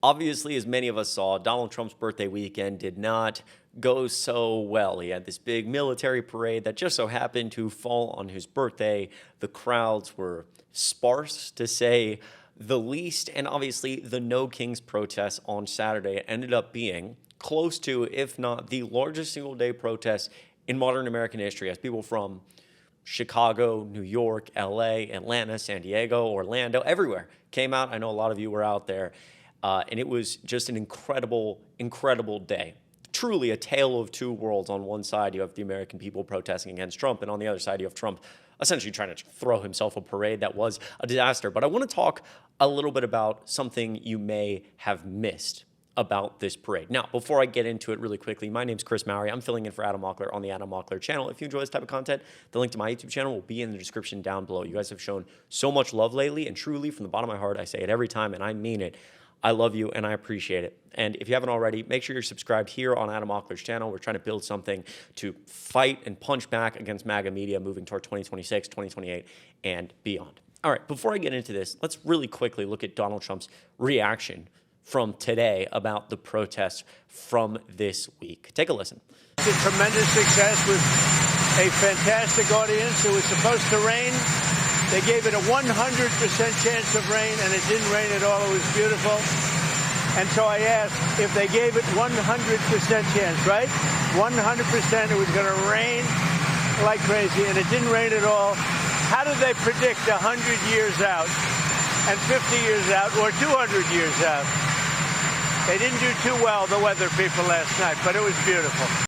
Obviously, as many of us saw, Donald Trump's birthday weekend did not go so well. He had this big military parade that just so happened to fall on his birthday. The crowds were sparse, to say the least, and obviously the No Kings protest on Saturday ended up being close to, if not the largest single-day protest in modern American history, as people from Chicago, New York, LA, Atlanta, San Diego, Orlando, everywhere came out. I know a lot of you were out there. And it was just an incredible, incredible day. Truly a tale of two worlds. On one side, you have the American people protesting against Trump, and on the other side, you have Trump essentially trying to throw himself a parade that was a disaster. But I want to talk a little bit about something you may have missed about this parade. Now, before I get into it really quickly, my name's Chris Mowrey. I'm filling in for Adam Mockler on the Adam Mockler channel. If you enjoy this type of content, the link to my YouTube channel will be in the description down below. You guys have shown so much love lately, and truly, from the bottom of my heart, I say it every time, and I mean it. I love you and I appreciate it. And if you haven't already, make sure you're subscribed here on Adam Mockler's channel. We're trying to build something to fight and punch back against MAGA media moving toward 2026, 2028, and beyond. All right, before I get into this, let's really quickly look at Donald Trump's reaction from today about the protests from this week. Take a listen. It's a tremendous success with a fantastic audience. It was supposed to rain. They gave it a 100% chance of rain, and it didn't rain at all. It was beautiful. And so I asked if they gave it 100% chance, right? 100% it was going to rain like crazy, and it didn't rain at all. How did they predict 100 years out and 50 years out or 200 years out? They didn't do too well, the weather people, last night, but it was beautiful.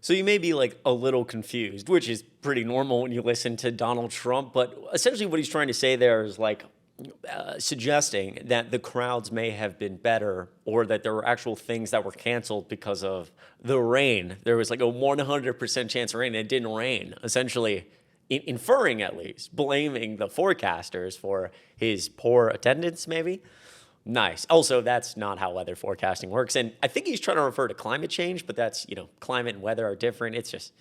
So you may be like a little confused, which is pretty normal when you listen to Donald Trump. But essentially what he's trying to say there is like suggesting that the crowds may have been better, or that there were actual things that were canceled because of the rain. There was like a 100% chance of rain, and it didn't rain, essentially inferring, at least, blaming the forecasters for his poor attendance, maybe. Nice. Also, that's not how weather forecasting works. And I think he's trying to refer to climate change, but that's, climate and weather are different. It's just,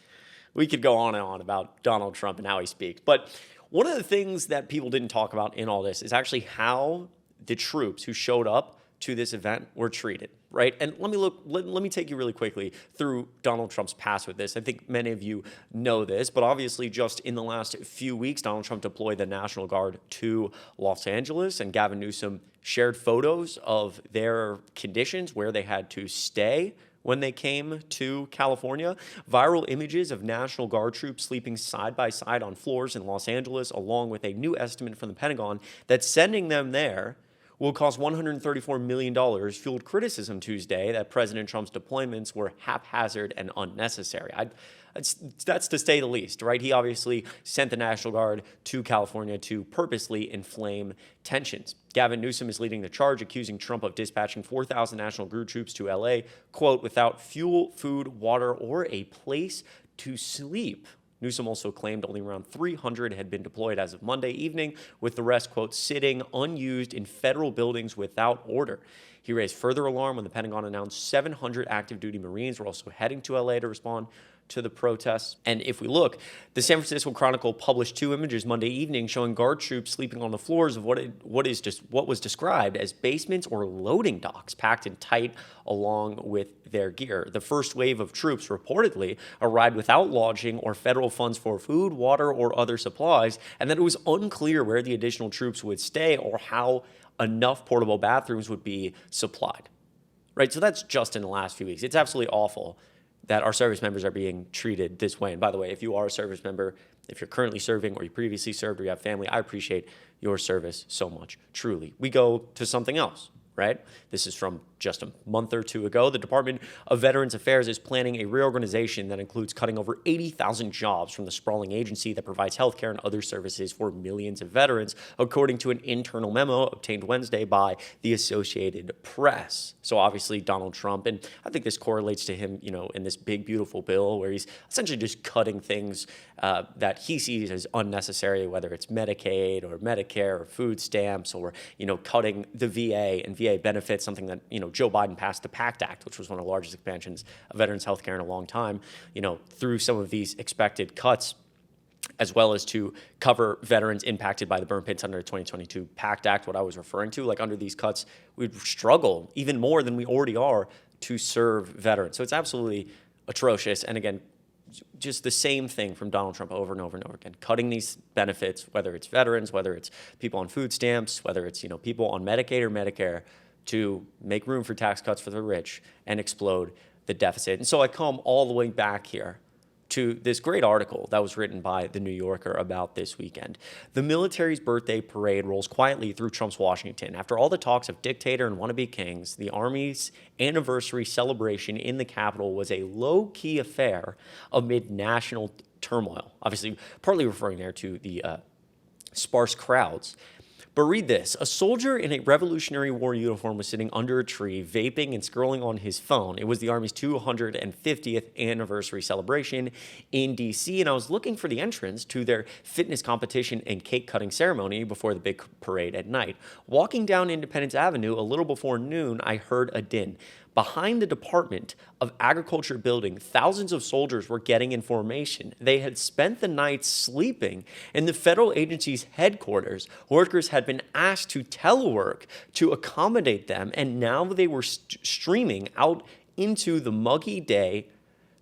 we could go on and on about Donald Trump and how he speaks. But one of the things that people didn't talk about in all this is actually how the troops who showed up to this event were treated, right? And let me take you really quickly through Donald Trump's past with this. I think many of you know this, but obviously just in the last few weeks, Donald Trump deployed the National Guard to Los Angeles, and Gavin Newsom shared photos of their conditions, where they had to stay when they came to California. Viral images of National Guard troops sleeping side by side on floors in Los Angeles, along with a new estimate from the Pentagon that sending them there will cost $134 million, fueled criticism Tuesday that President Trump's deployments were haphazard and unnecessary. That's to say the least, right? He obviously sent the National Guard to California to purposely inflame tensions. Gavin Newsom is leading the charge, accusing Trump of dispatching 4,000 National Guard troops to LA, quote, without fuel, food, water, or a place to sleep. Newsom also claimed only around 300 had been deployed as of Monday evening, with the rest, quote, sitting unused in federal buildings without order. He raised further alarm when the Pentagon announced 700 active duty Marines were also heading to LA to respond to the protests. And if we look, the San Francisco Chronicle published 2 images Monday evening showing Guard troops sleeping on the floors of what was described as basements or loading docks, packed in tight along with their gear. The first wave of troops reportedly arrived without lodging or federal funds for food, water, or other supplies, and that it was unclear where the additional troops would stay or how enough portable bathrooms would be supplied. Right? So that's just in the last few weeks. It's absolutely awful that our service members are being treated this way. And by the way, if you are a service member, if you're currently serving or you previously served or you have family, I appreciate your service so much, truly. We go to something else, right? This is from just a month or two ago. The Department of Veterans Affairs is planning a reorganization that includes cutting over 80,000 jobs from the sprawling agency that provides healthcare and other services for millions of veterans, according to an internal memo obtained Wednesday by the Associated Press. So obviously Donald Trump, and I think this correlates to him, in this big, beautiful bill where he's essentially just cutting things that he sees as unnecessary, whether it's Medicaid or Medicare or food stamps or, cutting the VA and VA benefits, something that, Joe Biden passed the PACT Act, which was one of the largest expansions of veterans health care in a long time, through some of these expected cuts. as well as to cover veterans impacted by the burn pits under the 2022 PACT Act, what I was referring to. Like under these cuts, we'd struggle even more than we already are to serve veterans. So it's absolutely atrocious. And again, just the same thing from Donald Trump over and over and over again, cutting these benefits, whether it's veterans, whether it's people on food stamps, whether it's, people on Medicaid or Medicare, to make room for tax cuts for the rich and explode the deficit. And so I come all the way back here to this great article that was written by The New Yorker about this weekend. The military's birthday parade rolls quietly through Trump's Washington. After all the talks of dictator and wannabe kings, the Army's anniversary celebration in the Capitol was a low-key affair amid national turmoil. Obviously, partly referring there to the sparse crowds. But read this. A soldier in a Revolutionary War uniform was sitting under a tree, vaping and scrolling on his phone. It was the Army's 250th anniversary celebration in D.C., and I was looking for the entrance to their fitness competition and cake-cutting ceremony before the big parade at night. Walking down Independence Avenue a little before noon, I heard a din. Behind the Department of Agriculture building, thousands of soldiers were getting in formation. They had spent the night sleeping in the federal agency's headquarters. Workers had been asked to telework to accommodate them, and now they were streaming out into the muggy day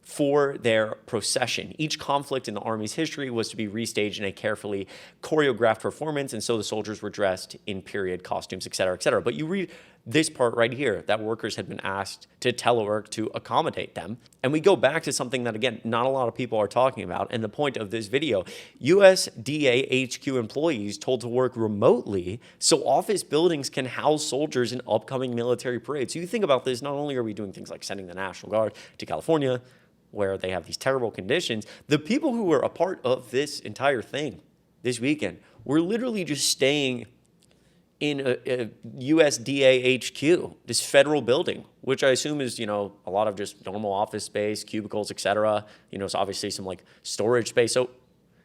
for their procession. Each conflict in the Army's history was to be restaged in a carefully choreographed performance, and so the soldiers were dressed in period costumes, et cetera, et cetera. But you read this part right here, that workers had been asked to telework to accommodate them. And we go back to something that, again, not a lot of people are talking about. And the point of this video, USDA HQ employees told to work remotely so office buildings can house soldiers in upcoming military parades. So you think about this, not only are we doing things like sending the National Guard to California, where they have these terrible conditions, the people who were a part of this entire thing this weekend were literally just staying in a USDA HQ, this federal building, which I assume is, a lot of just normal office space, cubicles, et cetera. So obviously some like storage space. So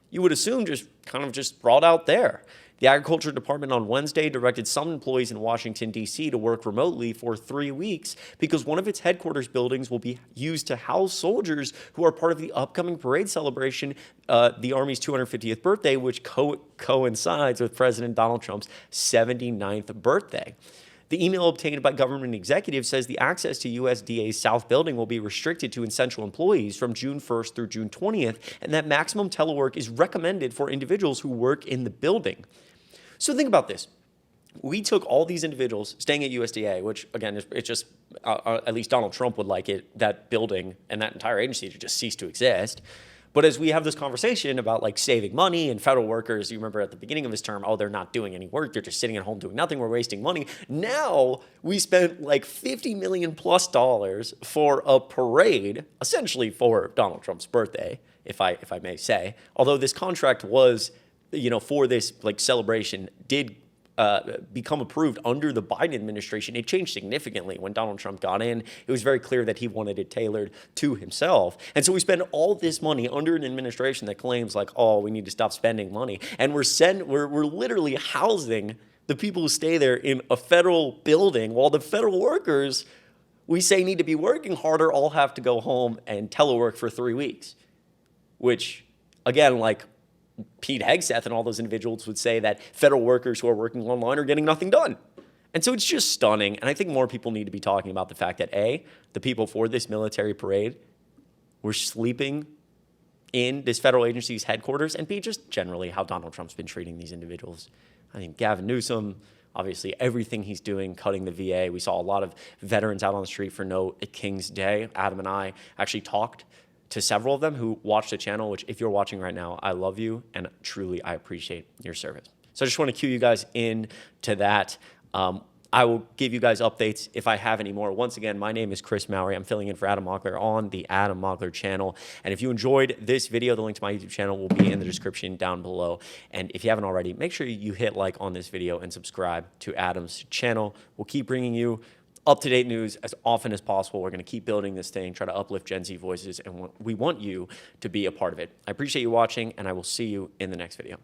you would assume just brought out there. The Agriculture Department on Wednesday directed some employees in Washington, D.C. to work remotely for 3 weeks because one of its headquarters buildings will be used to house soldiers who are part of the upcoming parade celebration, the Army's 250th birthday, which coincides with President Donald Trump's 79th birthday. The email obtained by government executives says the access to USDA's South Building will be restricted to essential employees from June 1st through June 20th, and that maximum telework is recommended for individuals who work in the building. So think about this. We took all these individuals staying at USDA, which, again, it's just, at least Donald Trump would like it, that building and that entire agency to just cease to exist. But as we have this conversation about like saving money and federal workers, you remember at the beginning of his term, they're not doing any work. They're just sitting at home doing nothing. We're wasting money. Now we spent like $50 million plus for a parade, essentially for Donald Trump's birthday, if I may say. Although this contract was, for this like celebration did become approved under the Biden administration. It changed significantly when Donald Trump got in. It was very clear that he wanted it tailored to himself. And so we spend all this money under an administration that claims like, we need to stop spending money. And we're literally housing the people who stay there in a federal building while the federal workers we say need to be working harder all have to go home and telework for 3 weeks, which again, like Pete Hegseth and all those individuals would say that federal workers who are working online are getting nothing done. And so it's just stunning. And I think more people need to be talking about the fact that A, the people for this military parade were sleeping in this federal agency's headquarters, and B, just generally how Donald Trump's been treating these individuals. I think Gavin Newsom, obviously everything he's doing, cutting the VA. We saw a lot of veterans out on the street for No King's Day. Adam and I actually talked to several of them who watch the channel, which if you're watching right now, I love you and truly I appreciate your service. So I just want to cue you guys in to that. I will give you guys updates if I have any more. Once again, my name is Chris Mowrey. I'm filling in for Adam Mockler on the Adam Mockler channel. And if you enjoyed this video, the link to my YouTube channel will be in the description down below. And if you haven't already, make sure you hit like on this video and subscribe to Adam's channel. We'll keep bringing you up-to-date news as often as possible. We're going to keep building this thing, try to uplift Gen Z voices, and we want you to be a part of it. I appreciate you watching, and I will see you in the next video.